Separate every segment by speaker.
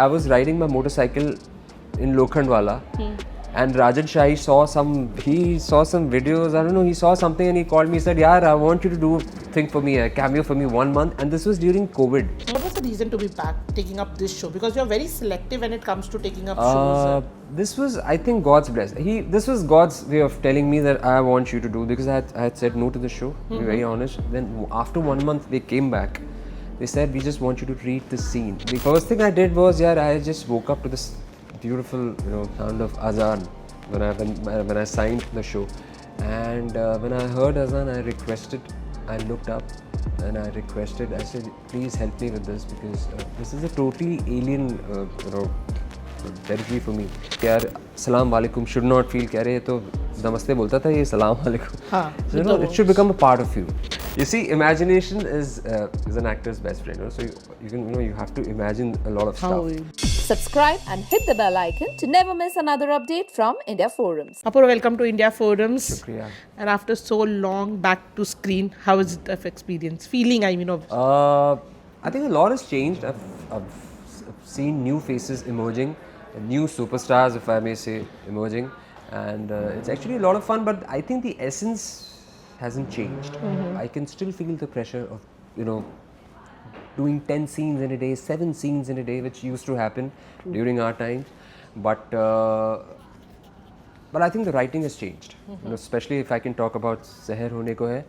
Speaker 1: I was riding my motorcycle in Lokhandwala, and Rajan Shahi saw some videos. I don't know. He saw something and he called me. He said, "Yeah, I want you to do a thing for me, a cameo for me 1 month." And this was during COVID.
Speaker 2: What was the reason to be back taking up this show? Because you're very selective when it comes to taking up shows.
Speaker 1: This was, I think, God's blessing. This was God's way of telling me that I want you to do, because I had said no to the show. To be very honest. Then after 1 month, they came back. They said, "We just want you to read this scene." The first thing I did was, I just woke up to this beautiful, sound of Azaan when I signed the show, and when I heard Azaan, I looked up and I requested. I said, "Please help me with this, because this is a totally alien, territory for me." यार सलाम वालेकुम should not feel कह रहे हैं तो नमस्ते बोलता था, ये सलाम वालेकुम.
Speaker 2: हाँ,
Speaker 1: So it should become a part of you. You see, imagination is an actor's best friend. So you have to imagine a lot of stuff.
Speaker 3: Subscribe and hit the bell icon to never miss another update from India Forums.
Speaker 2: Apurva, welcome to India Forums.
Speaker 1: Shukriya.
Speaker 2: And after so long back to screen, how is it of experience? Feeling, I mean, of.
Speaker 1: I think a lot has changed. I've seen new faces emerging, new superstars, if I may say, emerging, and it's actually a lot of fun. But I think the essence hasn't changed. I can still feel the pressure of, doing 10 scenes in a day, 7 scenes in a day, which used to happen during our times. But I think the writing has changed. Especially if I can talk about Seher Hone Ko Hai,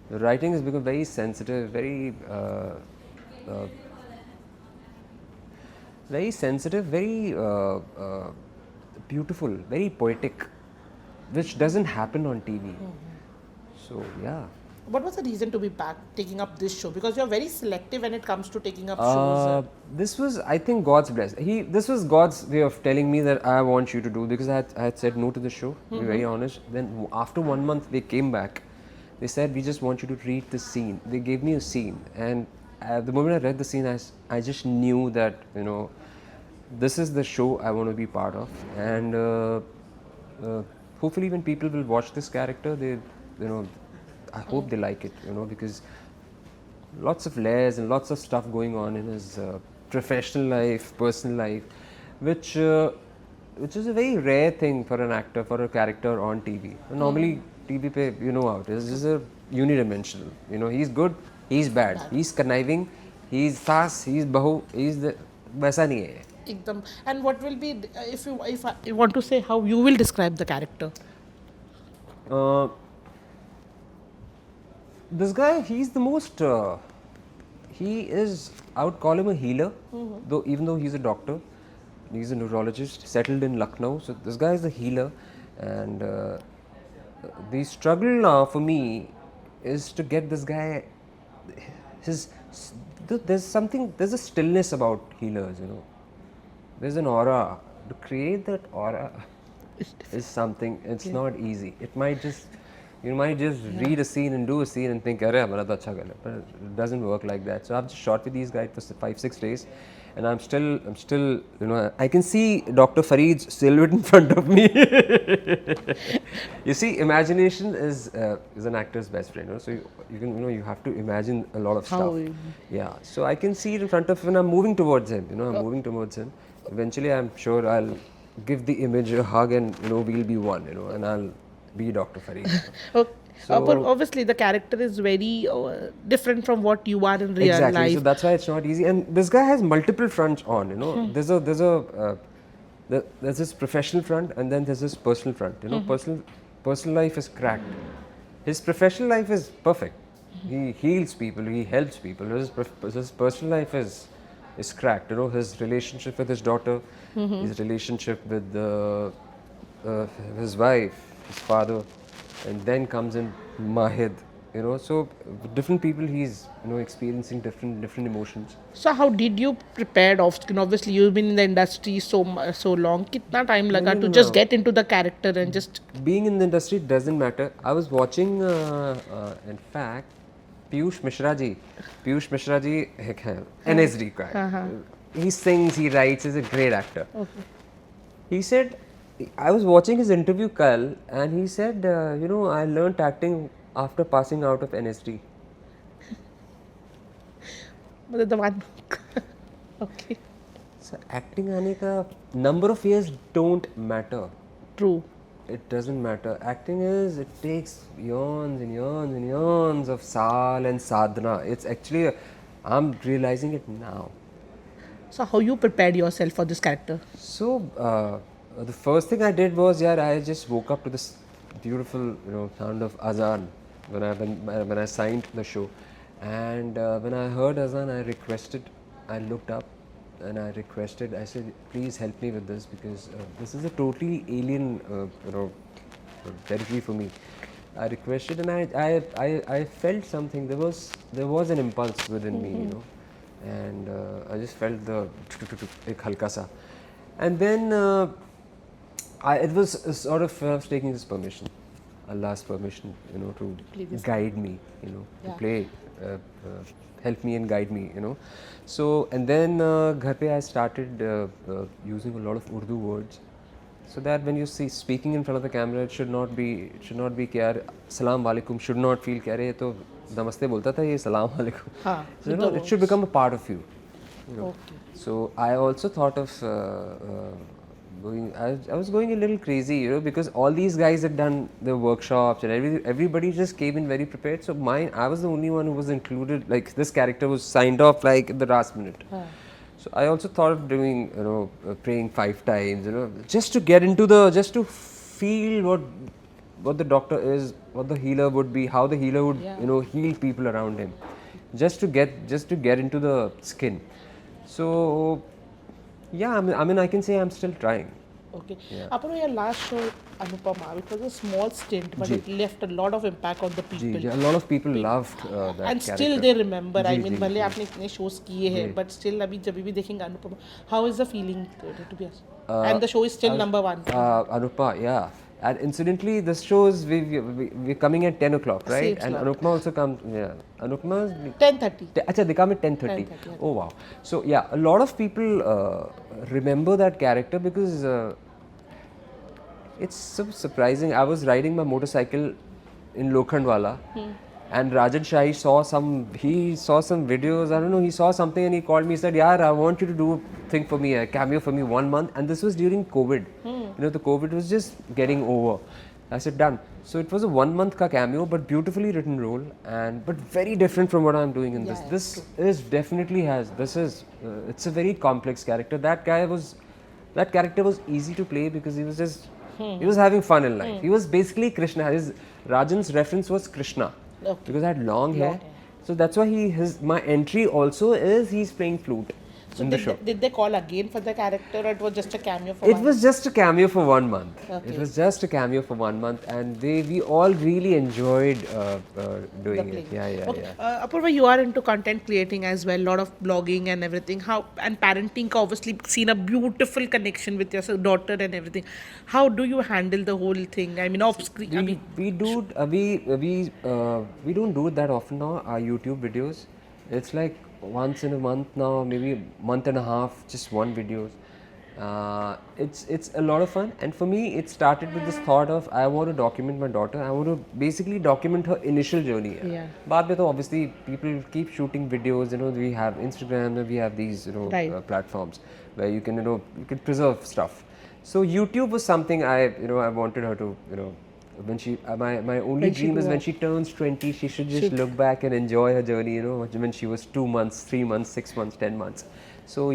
Speaker 1: the writing has become very sensitive, very beautiful, very poetic, which doesn't happen on TV. So yeah.
Speaker 2: What was the reason to be back taking up this show? Because you're very selective when it comes to taking up shows.
Speaker 1: This was, I think, God's blessing. This was God's way of telling me that I want you to do, because I had said no to the show. To be very honest. Then after 1 month, they came back. They said, "We just want you to read this scene." They gave me a scene, and the moment I read the scene, I just knew that this is the show I want to be part of, and hopefully when people will watch this character, I hope they like it, because lots of layers and lots of stuff going on in his professional life, personal life, which is a very rare thing for an actor, for a character on TV. Normally, TV pe, how it is. This is a unidimensional. He's good, he's bad, he's conniving, he's saas, he's bahu, he's the. वैसा नहीं है.
Speaker 2: Ekdam. And what will be, if I want to say how you will describe the character?
Speaker 1: This guy, he's the most. He is. I would call him a healer, even though he's a doctor. He's a neurologist, settled in Lucknow. So this guy is a healer, and the struggle now for me is to get this guy. There's a stillness about healers. There's an aura. To create that aura is something. It's not easy. You might just read a scene and do a scene and think, "Arey, hamara to acha gala," but it doesn't work like that. So I've just shot with these guys for 5-6 days, and I'm still, I can see Dr. Fareed's silhouette in front of me. You see, imagination is an actor's best friend. So you have to imagine a lot of stuff. Yeah. So I can see it in front of when I'm moving towards him. I'm moving towards him. Eventually, I'm sure I'll give the image a hug, and we'll be one. And I'll be Dr. Fareed.
Speaker 2: Okay. But obviously, the character is very different from what you are in real life.
Speaker 1: So that's why it's not easy. And this guy has multiple fronts on. There's this professional front, and then there's this personal front. Personal life is cracked. His professional life is perfect. He heals people. He helps people. His personal life is cracked. His relationship with his daughter, his relationship with his wife, his father, and then comes in Mahid. So different people, he's experiencing different emotions.
Speaker 2: So how did you prepare off screen? Obviously, you've been in the industry so long. Kitna time laga to just get into the character and just
Speaker 1: being in the industry doesn't matter. I was watching, in fact, Piyush Mishra ji, NSD guy. He sings, he writes, he's a great actor. Okay. He said, I was watching his interview, Kal, and he said, I learnt acting after passing out of NSD.
Speaker 2: The one. Okay.
Speaker 1: So acting आने का number of years don't matter.
Speaker 2: True.
Speaker 1: It doesn't matter. Acting is, it takes years and years and years of saal and sadhana. It's actually, I'm realizing it now.
Speaker 2: So how you prepared yourself for this character?
Speaker 1: So the first thing I did was, yeah, I just woke up to this beautiful, sound of Azaan when I signed the show, and when I heard Azaan, I looked up and I requested. I said, please help me with this because this is a totally alien, territory for me. I requested and I felt something. There was an impulse within me, and I just felt the ek halka sa. And then it was sort of taking this permission, Allah's permission, to guide me, to play, help me and guide me, So and then ghar pe I started using a lot of Urdu words, so that when you see speaking in front of the camera, it should not be कि यार सलाम वालेकुम should not feel कि अरे ये तो नमस्ते बोलता था, ये सलाम वालेकुम.
Speaker 2: हाँ,
Speaker 1: So it should become a part of you.
Speaker 2: Okay.
Speaker 1: So I also thought of going. I was going a little crazy, because all these guys had done the workshops and everybody just came in very prepared. So I was the only one who was included. Like this character was signed off like at the last minute. So I also thought of doing, praying 5 times, just to get into just to feel what the doctor is, what the healer would be, how the healer would, heal people around him, just to get into the skin. So yeah, I mean, I can say I'm still trying.
Speaker 2: Okay.
Speaker 1: Yeah.
Speaker 2: Apurva, your last show, Anupamaa, it was a small stint, but it left a lot of impact on the people.
Speaker 1: A lot of people loved that
Speaker 2: And
Speaker 1: character.
Speaker 2: still they remember. I mean,
Speaker 1: जी,
Speaker 2: भले आपने इतने shows किए हैं, but still अभी जब भी देखेंगे Anupamaa, how is the feeling to be honest? And the show is still number 1.
Speaker 1: Anupamaa, yeah. And incidentally, this show is we're coming at 10 o'clock, right?
Speaker 2: Same
Speaker 1: And
Speaker 2: slot.
Speaker 1: Anupamaa also comes. Yeah, Anupamaa.
Speaker 2: 10:30.
Speaker 1: Acha, they come at 10:30. Oh wow! So yeah, a lot of people remember that character because it's so surprising. I was riding my motorcycle in Lokhandwala, and Rajan Shahi saw some videos. I don't know. He saw something and he called me. He said, "Yeah, I want you to do a thing for me, a cameo for me 1 month." And this was during COVID. The COVID was just getting over. I said, "Done." So it was a 1 month ka cameo, but beautifully written role, but very different from what I'm doing in this. This is definitely it's a very complex character. That character was easy to play because he was just he was having fun in life. He was basically Krishna. Rajan's reference was Krishna because I had long hair. So that's why my entry also is he's playing flute.
Speaker 2: So
Speaker 1: in the show.
Speaker 2: Did they call again for the character, or it was just a cameo for
Speaker 1: It
Speaker 2: 1
Speaker 1: was just a cameo for 1 month.
Speaker 2: Okay.
Speaker 1: It was just a cameo for 1 month, and we all really enjoyed doing it. Yeah.
Speaker 2: Apurva, you are into content creating as well, lot of blogging and everything. And parenting, ka obviously seen a beautiful connection with your daughter and everything. How do you handle the whole thing? I mean, off screen.
Speaker 1: We don't do it that often now. Our YouTube videos, it's like once in a month now, maybe a month and a half, just one videos. It's a lot of fun, and for me it started with this thought of I want to document my daughter. I want to basically document her initial journey.
Speaker 2: Yeah.
Speaker 1: Baad mein to obviously people keep shooting videos. We have Instagram, we have these platforms where you can preserve stuff. So YouTube was something I wanted her to when she my only dream is when she turns 20, she should just look back and enjoy her journey, when she was 2 months, 3 months, 6 months, 10 months. So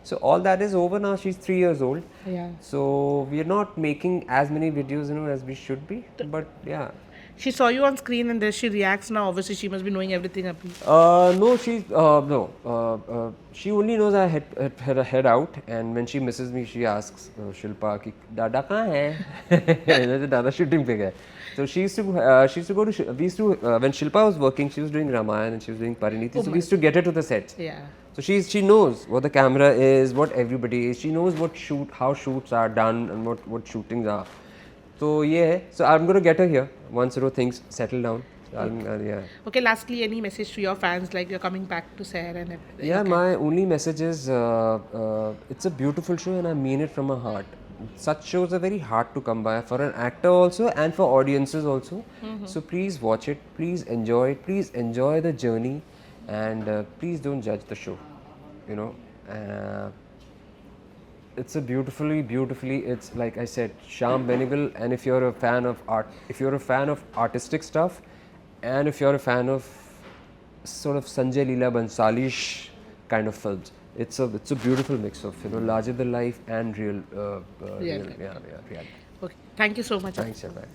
Speaker 1: so all that is over now. She's 3 years old.
Speaker 2: Yeah.
Speaker 1: So we are not making as many videos as we should be, but yeah.
Speaker 2: She saw you on screen and then she reacts now. Obviously, she must be knowing everything.
Speaker 1: No, she only knows I had a head out, and when she misses me, she asks Shilpa ki Dada kahan hai? Dada shooting pe gaye. So she used to go to we used to when Shilpa was working, she was doing Ramayana and she was doing Pariniti. So we used to get her to the sets.
Speaker 2: Yeah.
Speaker 1: So she knows what the camera is, what everybody is. She knows how shoots are done and what shootings are. So so I'm going to get her here once things settle down.
Speaker 2: Okay, lastly, any message to your fans, like you're coming back to Seher and everything?
Speaker 1: Yeah, my only message is it's a beautiful show and I mean it from my heart. Such shows are very hard to come by for an actor also and for audiences also. So please watch it, please enjoy it, please enjoy the journey, and please don't judge the show. it's a beautifully. It's like I said, Shyam Benegal. And if you're a fan of art, if you're a fan of artistic stuff, and if you're a fan of sort of Sanjay Leela Bansalish kind of films, it's a beautiful mix of larger than life and real.
Speaker 2: Real
Speaker 1: reality.
Speaker 2: Okay. Thank you so much.
Speaker 1: Thanks, man.